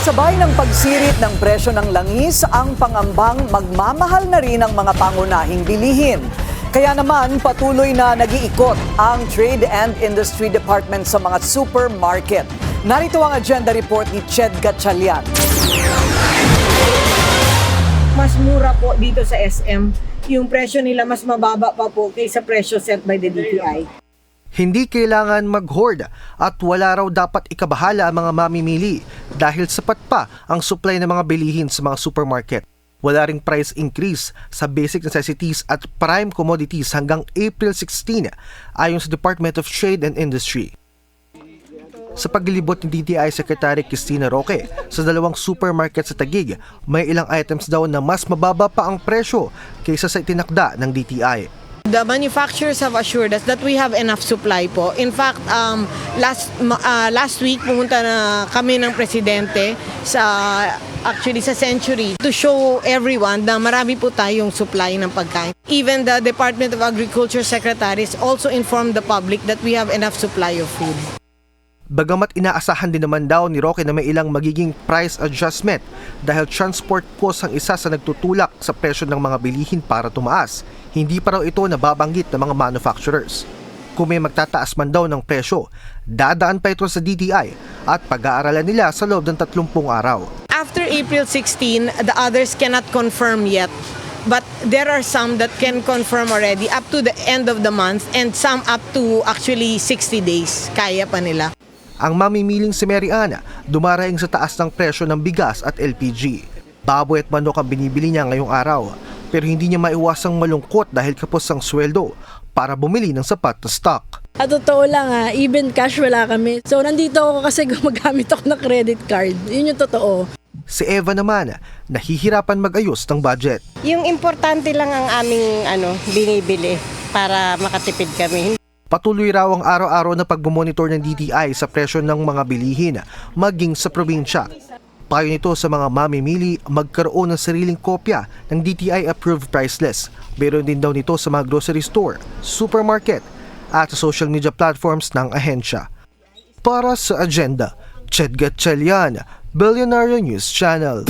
Kasabay ng pagsirit ng presyo ng langis, ang pangambang magmamahal na rin ang mga pangunahing bilihin. Kaya naman patuloy na nag-iikot ang Trade and Industry Department sa mga supermarket. Narito ang agenda report ni Ched Gatchalian. Mas mura po dito sa SM. Yung presyo nila mas mababa pa po kaysa presyo set by the DTI. Hindi kailangan mag-hoard at wala raw dapat ikabahala ang mga mamimili dahil sapat pa ang supply ng mga bilihin sa mga supermarket. Wala ring price increase sa basic necessities at prime commodities hanggang April 16 ayon sa Department of Trade and Industry. Sa paglilibot ni DTI Secretary Cristina Roque sa dalawang supermarket sa Taguig, may ilang items daw na mas mababa pa ang presyo kaysa sa itinakda ng DTI. The manufacturers have assured us that we have enough supply po. In fact, last week pumunta na kami ng presidente sa Century to show everyone na marami po tayong supply ng pagkain. Even the Department of Agriculture secretaries also informed the public that we have enough supply of food. Bagamat inaasahan din naman daw ni Roque na may ilang magiging price adjustment dahil transport cost ang isa sa nagtutulak sa presyo ng mga bilihin para tumaas, hindi pa raw ito nababanggit ng mga manufacturers. Kung may magtataas man daw ng presyo, dadaan pa ito sa DTI at pag-aaralan nila sa loob ng 30 araw. After April 16, the others cannot confirm yet. But there are some that can confirm already up to the end of the month and some up to actually 60 days. Kaya pa nila. Ang mamimiling si Mary Ana dumaraing sa taas ng presyo ng bigas at LPG. Baboy at manok ang binibili niya ngayong araw, pero hindi niya maiwasang malungkot dahil kapos ang sweldo para bumili ng sapat na stock. At totoo lang even cash wala kami. So nandito ako kasi gumagamit ako ng credit card. Yun yung totoo. Si Eva naman, nahihirapan mag-ayos ng budget. Yung importante lang ang aming binibili para makatipid kami. Patuloy raw ang araw-araw na pagbumonitor ng DTI sa presyo ng mga bilihin, maging sa probinsya. Payo nito sa mga mamimili magkaroon ng sariling kopya ng DTI-approved price list. Meron din daw nito sa mga grocery store, supermarket at sa social media platforms ng ahensya. Para sa agenda, Ched Gatchalian, Billionaire News Channel.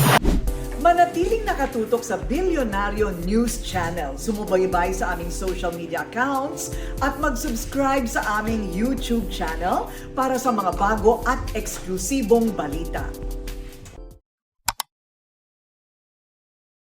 Manatiling nakatutok sa Billionaire News Channel. Sumubaybay sa aming social media accounts at mag-subscribe sa aming YouTube channel para sa mga bago at eksklusibong balita.